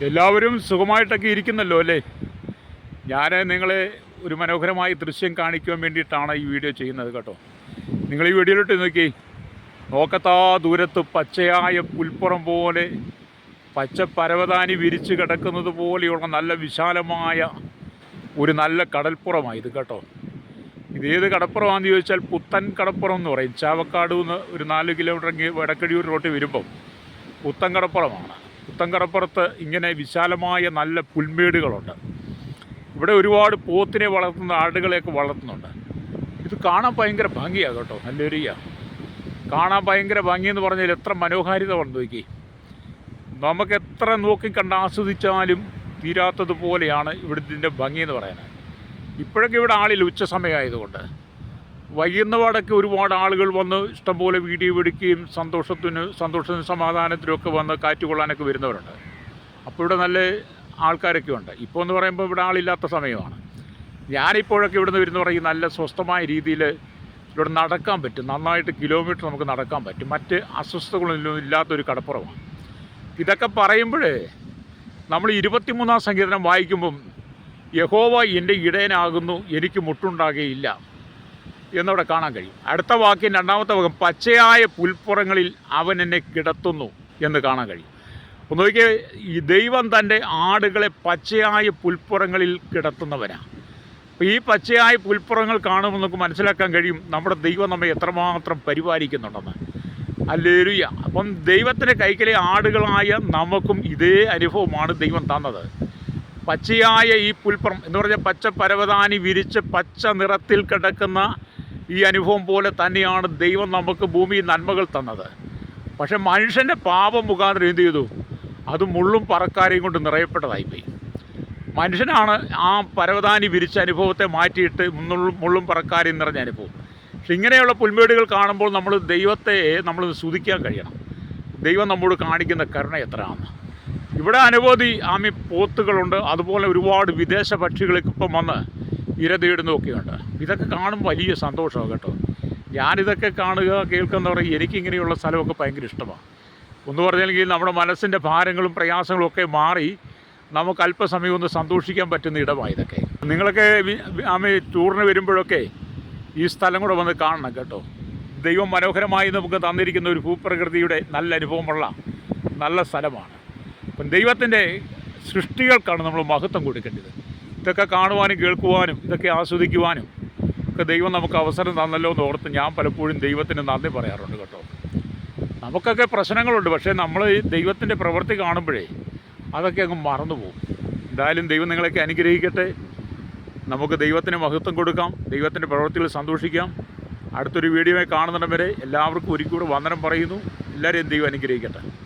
എല്ലാവരും സുഖമായിട്ടൊക്കെ ഇരിക്കുന്നല്ലോ അല്ലേ? ഞാൻ നിങ്ങളെ ഒരു മനോഹരമായ ദൃശ്യം കാണിക്കുവാൻ വേണ്ടിയിട്ടാണ് ഈ വീഡിയോ ചെയ്യുന്നത് കേട്ടോ. നിങ്ങൾ ഈ വീഡിയോയിലോട്ട് നോക്കി, നോക്കത്താ ദൂരത്ത് പച്ചയായ പുൽപ്പുറം പോലെ പച്ച പരവതാനി വിരിച്ച് കിടക്കുന്നത് പോലെയുള്ള നല്ല വിശാലമായ ഒരു നല്ല കടൽപ്പുറമാണ് ഇത് കേട്ടോ. ഇതേത് കടപ്പുറമാണെന്ന് ചോദിച്ചാൽ പുത്തൻ കടപ്പുറം എന്ന് പറയും. ചാവക്കാട് നിന്ന് ഒരു 4 കിലോമീറ്റർ വടക്കടിയൂർ റോട്ട് വരുമ്പം പുത്തൻ കടപ്പുറമാണ്. പുത്തൻ കടപ്പുറത്ത് ഇങ്ങനെ വിശാലമായ നല്ല പുൽമേടുകളുണ്ട്. ഇവിടെ ഒരുപാട് പോത്തിനെ വളർത്തുന്ന, ആടുകളെയൊക്കെ വളർത്തുന്നുണ്ട്. ഇത് കാണാൻ ഭയങ്കര ഭംഗിയാണ് കേട്ടോ. നല്ല ഏരിയ കാണാൻ ഭയങ്കര ഭംഗിയെന്ന് പറഞ്ഞാൽ എത്ര മനോഹാരിത വന്നു നോക്കി. നമുക്ക് എത്ര നോക്കിക്കണ്ട് ആസ്വദിച്ചാലും തീരാത്തതുപോലെയാണ് ഇവിടുത്തെ ഭംഗിയെന്ന് പറയാൻ. ഇപ്പോഴൊക്കെ ഇവിടെ ആളില്ല, ഉച്ച സമയമായതുകൊണ്ട്. വൈകുന്നപാടൊക്കെ ഒരുപാട് ആളുകൾ വന്ന് ഇഷ്ടംപോലെ വീഡിയോ എടുക്കുകയും സന്തോഷത്തിനും സമാധാനത്തിനുമൊക്കെ വന്ന് കാറ്റുകൊള്ളാനൊക്കെ വരുന്നവരുണ്ട്. അപ്പോൾ ഇവിടെ നല്ല ആൾക്കാരൊക്കെ ഉണ്ട്. ഇപ്പോൾ എന്ന് പറയുമ്പോൾ ഇവിടെ ആളില്ലാത്ത സമയമാണ്. ഞാനിപ്പോഴൊക്കെ ഇവിടുന്ന് വരുന്ന പറയും നല്ല സ്വസ്ഥമായ രീതിയിൽ ഇവിടെ നടക്കാൻ പറ്റും. നന്നായിട്ട് കിലോമീറ്റർ നമുക്ക് നടക്കാൻ പറ്റും. മറ്റ് അസ്വസ്ഥതകളൊന്നും ഇല്ലാത്തൊരു കടപ്പുറമാണ്. ഇതൊക്കെ പറയുമ്പോഴേ നമ്മൾ 23-ാം സങ്കീർത്തനം വായിക്കുമ്പം യഹോവ എൻ്റെ ഇടയനാകുന്നു, എനിക്ക് മുട്ടുണ്ടാകുകയില്ല എന്നവിടെ കാണാൻ കഴിയും. അടുത്ത വാക്യം, രണ്ടാമത്തെ ഭാഗം, പച്ചയായ പുൽപ്പുറങ്ങളിൽ അവൻ എന്നെ കിടത്തുന്നു എന്ന് കാണാൻ കഴിയും. ഒന്ന് നോക്കിയാൽ ഈ ദൈവം തൻ്റെ ആടുകളെ പച്ചയായ പുൽപ്പുറങ്ങളിൽ കിടത്തുന്നവനാണ്. അപ്പോൾ ഈ പച്ചയായ പുൽപ്പുറങ്ങൾ കാണുമ്പോൾ നമുക്ക് മനസ്സിലാക്കാൻ കഴിയും നമ്മുടെ ദൈവം നമ്മെ എത്രമാത്രം പരിപാലിക്കുന്നുണ്ടെന്ന്. ഹല്ലേലൂയ. അപ്പം ദൈവത്തിൻ്റെ കൈക്കലെ ആടുകളായ നമുക്കും ഇതേ അനുഭവമാണ് ദൈവം തന്നത്. പച്ചയായ ഈ പുൽപ്പുറം എന്ന് പറഞ്ഞാൽ പച്ച പരവതാനി വിരിച്ച് പച്ച നിറത്തിൽ കിടക്കുന്ന ഈ അനുഭവം പോലെ തന്നെയാണ് ദൈവം നമുക്ക് ഭൂമിയിൽ നന്മകൾ തന്നത്. പക്ഷെ മനുഷ്യൻ്റെ പാപം മുഖാന്തരം എന്ത് ചെയ്തു? അത് മുള്ളും പറക്കാരെയും കൊണ്ട് നിറയപ്പെട്ടതായിപ്പോയി. മനുഷ്യനാണ് ആ പരവതാനി വിരിച്ച അനുഭവത്തെ മാറ്റിയിട്ട് മുള്ളും പറക്കാരെയും നിറഞ്ഞ അനുഭവം. പക്ഷെ ഇങ്ങനെയുള്ള പുൽമേടുകൾ കാണുമ്പോൾ ദൈവത്തെ നമ്മൾ സ്തുതിക്കാൻ കഴിയണം. ദൈവം നമ്മോട് കാണിക്കുന്ന കരുണ എത്രയാണ്. ഇവിടെ അനവധി പോത്തുകളുണ്ട്. അതുപോലെ ഒരുപാട് വിദേശ പക്ഷികളൊക്കെ ഇപ്പം വന്ന് ഇര തേടുന്നതൊക്കെയുണ്ട്. ഇതൊക്കെ കാണുമ്പോൾ വലിയ സന്തോഷമാണ് കേട്ടോ. ഞാനിതൊക്കെ കാണുക, കേൾക്കുന്ന പറയും, എനിക്കിങ്ങനെയുള്ള സ്ഥലമൊക്കെ ഭയങ്കര ഇഷ്ടമാണ്. ഒന്ന് പറഞ്ഞെങ്കിൽ നമ്മുടെ മനസ്സിൻ്റെ ഭാരങ്ങളും പ്രയാസങ്ങളും ഒക്കെ മാറി നമുക്ക് അല്പസമയം ഒന്ന് സന്തോഷിക്കാൻ പറ്റുന്ന ഇടമാണ് ഇതൊക്കെ. നിങ്ങളൊക്കെ ടൂറിന് വരുമ്പോഴൊക്കെ ഈ സ്ഥലം കൂടെ വന്ന് കാണണം കേട്ടോ. ദൈവം മനോഹരമായി നമുക്ക് തന്നിരിക്കുന്ന ഒരു ഭൂപ്രകൃതിയുടെ നല്ല അനുഭവമുള്ള നല്ല സ്ഥലമാണ്. അപ്പം ദൈവത്തിൻ്റെ സൃഷ്ടികൾക്കാണ് നമ്മൾ മഹത്വം കൊടുക്കേണ്ടത്. ഇതൊക്കെ കാണുവാനും കേൾക്കുവാനും ഇതൊക്കെ ആസ്വദിക്കുവാനും ഒക്കെ ദൈവം നമുക്ക് അവസരം തന്നല്ലോ എന്ന് ഓർത്ത് ഞാൻ പലപ്പോഴും ദൈവത്തിന് നന്ദി പറയാറുണ്ട് കേട്ടോ. നമുക്കൊക്കെ പ്രശ്നങ്ങളുണ്ട്, പക്ഷേ നമ്മൾ ദൈവത്തിൻ്റെ പ്രവൃത്തി കാണുമ്പോഴേ അതൊക്കെ അങ്ങ് മറന്നു പോകും. എന്തായാലും ദൈവം നിങ്ങളൊക്കെ അനുഗ്രഹിക്കട്ടെ. നമുക്ക് ദൈവത്തിന് മഹത്വം കൊടുക്കാം, ദൈവത്തിൻ്റെ പ്രവൃത്തികൾ സന്തോഷിക്കാം. അടുത്തൊരു വീഡിയോയിൽ കാണുന്നിടം വരെ എല്ലാവർക്കും ഒരിക്കൽ കൂടെ വന്ദനം പറയുന്നു. എല്ലാവരെയും ദൈവം അനുഗ്രഹിക്കട്ടെ.